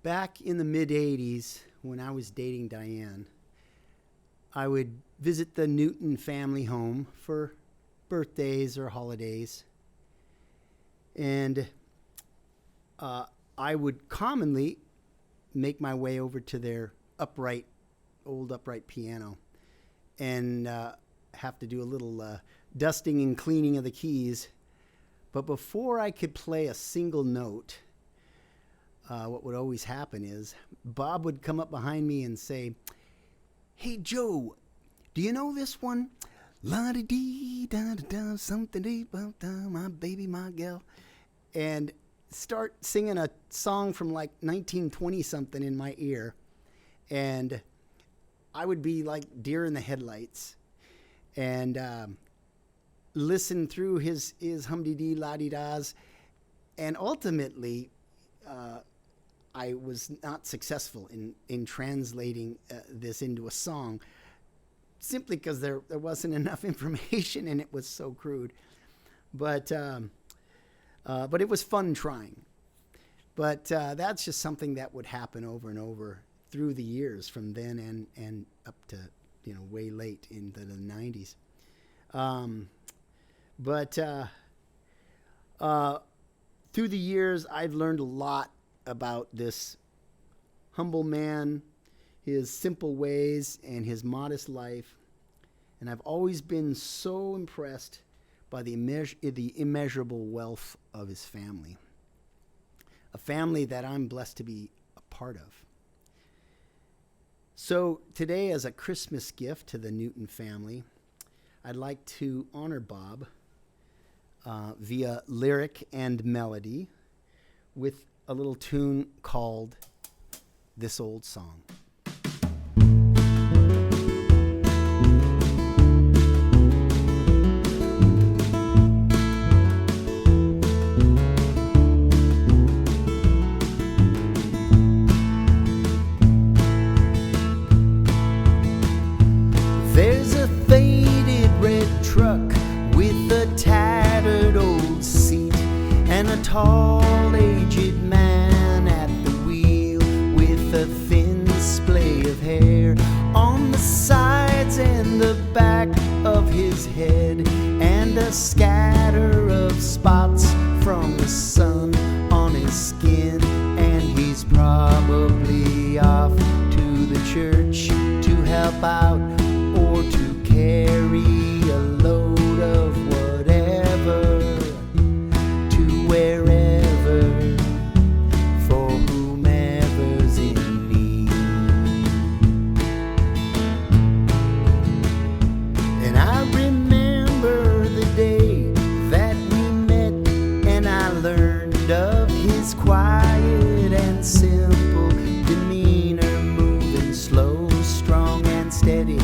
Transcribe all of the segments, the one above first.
Back in the mid-'80s, when I was dating Diane, I would visit the Newton family home for birthdays or holidays. And I would commonly make my way over to their old upright piano and have to do a little dusting and cleaning of the keys. But before I could play a single note, what would always happen is Bob would come up behind me and say, "Hey, Joe, do you know this one? La-di-dee, da-da-da, something, my baby, my gal." And start singing a song from like 1920-something in my ear. And I would be like deer in the headlights and listen through his hum-dee-dee, la-dee-das. And ultimately, I was not successful in translating this into a song, simply because there wasn't enough information and it was so crude. But it was fun trying. But that's just something that would happen over and over through the years from then and up to way late into the 90s. Through the years, I've learned a lot about this humble man, his simple ways, and his modest life. And I've always been so impressed by the immeasurable wealth of his family. A family that I'm blessed to be a part of. So today, as a Christmas gift to the Newton family, I'd like to honor Bob via lyric and melody with a little tune called This Old Song. There's a faded red truck with a tattered old seat and a tall, aged man at the wheel with a thin splay of hair on the sides and the back of his head, and a scatter of spots from the sun on his skin. And he's probably off to the church to help out or to carry a load of whatever to wherever for whomever's in need. And I remember the day that we met, and I learned of his quiet and simple demeanor, moving slow, strong and steady,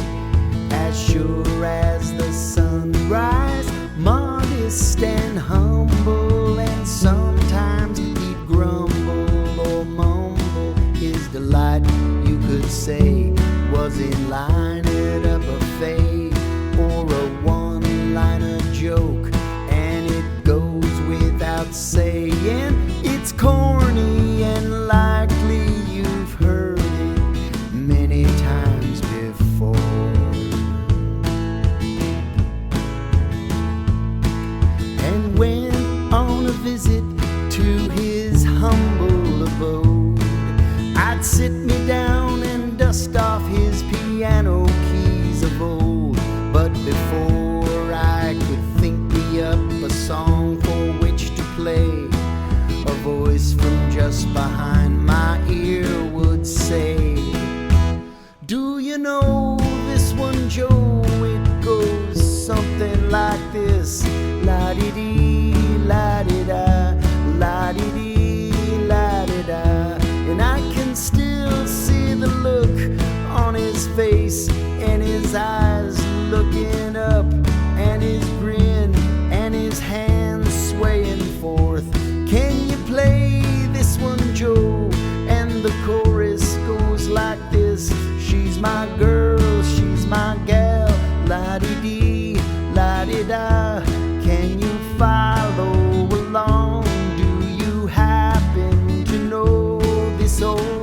as sure as the sunrise, modest and humble, and sometimes he'd grumble or mumble. His delight, you could say, was in lining up a fade or a one-liner joke, and it goes without saying it's corny and likely you've heard it many times before. And went on a visit to his humble abode, I'd sit me down and dust off his piano keys of old. But before I could think me up a song for which to play, a voice from just behind my ear would say, "Do you know this one, Joe? It goes something like this. La-di-dee, la-di-da, la-di-dee, la-di-da." And I can still see the look on his face and his eyes looking up, and his grin and his hands swaying forth. "Can you play this one, Joe?" And the chorus goes like this: "She's my girl, she's my gal, la-di-dee, la-di-da." Can you follow along? Do you happen to know this old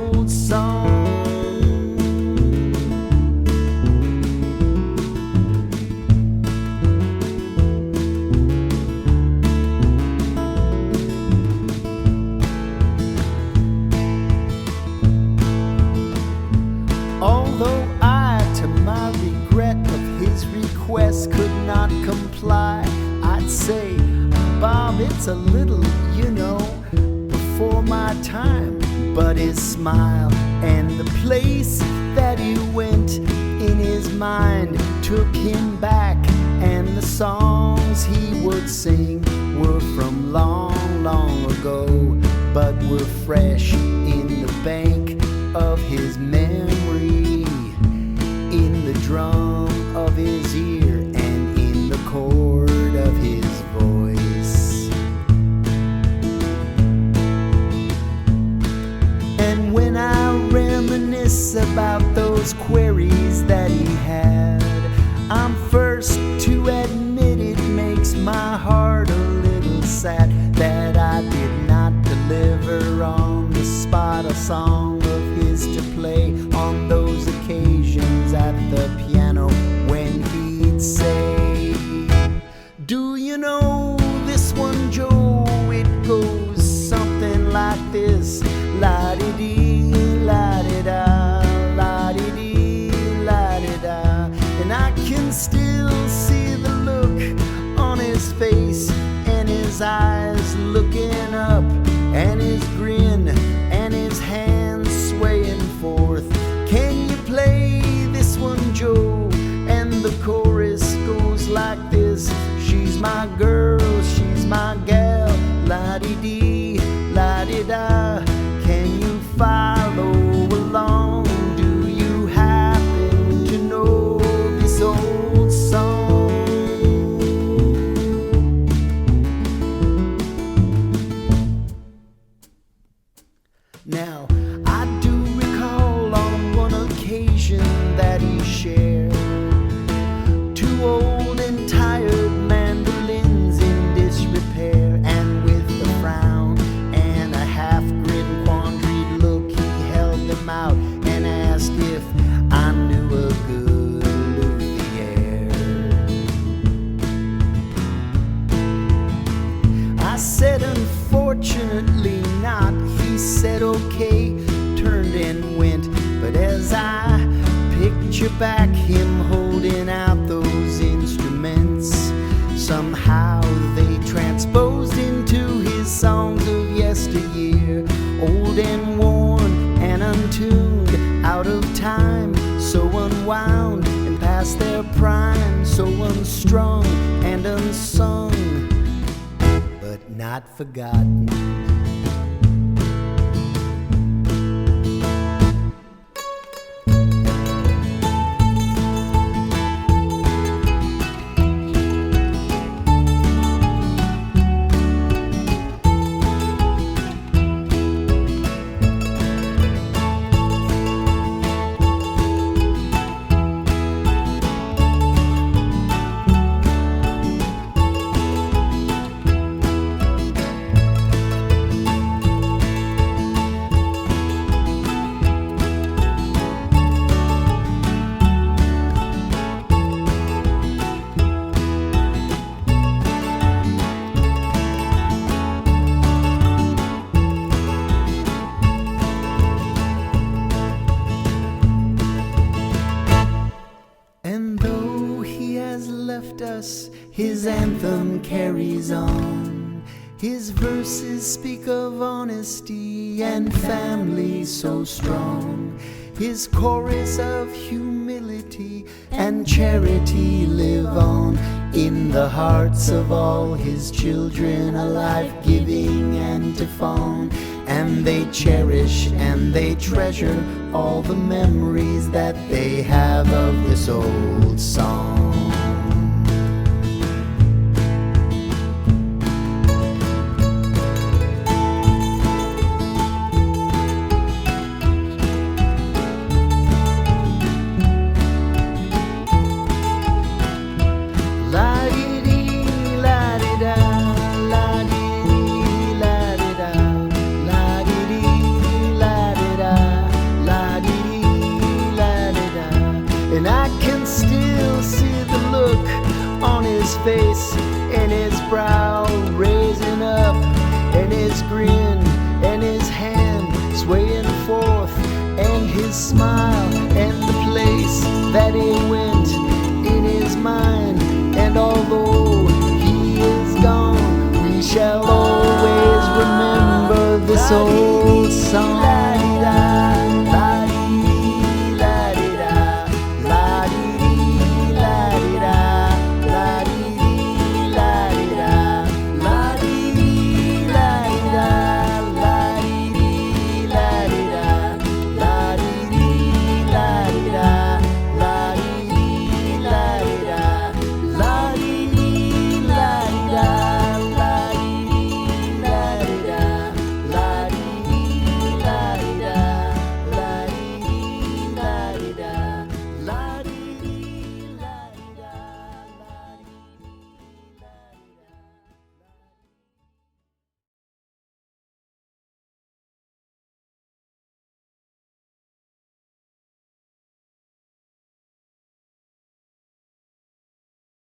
it's a little, before my time. But his smile and the place that he went in his mind took him back, and the songs he would sing were from long, long ago, but were fresh in the bank of his memory, in the drum of his ear and in the chord of his voice. And when I reminisce about those queries that he had, I'm first to admit it makes my heart a little sad that I did not deliver on the spot a song of his to play on those occasions at the piano when he'd say, "Do you know this one, Joe? It goes something like this: la-di-dee, la-di-da, la-di-dee, la-di-da." And I can still see the look on his face and his eyes looking up, and his grin and his hands swaying forth. "Can you play this one, Joe?" And the chorus goes like this: "She's my girl, she's my gal, la-di-dee, la-di-da." Can you follow along? Do you happen to know this old song? Now, I do recall on one occasion that he shared 2 old and tired mandolins in disrepair, and with a frown and a half-grin quandary look, he held them out and asked if I knew a good luthier. I said, "Unfortunately not." He said, "Okay," turned and went. But as I picture back him holding out those instruments, somehow they transposed into his songs of yesteryear, old and worn and untuned, out of time, so unwound and past their prime, so unstrung and unsung, but not forgotten. His anthem carries on. His verses speak of honesty and family so strong. His chorus of humility and charity live on in the hearts of all his children, a life-giving antiphon. And they cherish and they treasure all the memories that they have of this old song. And I can still see the look on his face and his brow raising up, and his grin and his hand swaying forth, and his smile and the place that he went in his mind. And although he is gone, we shall always remember this old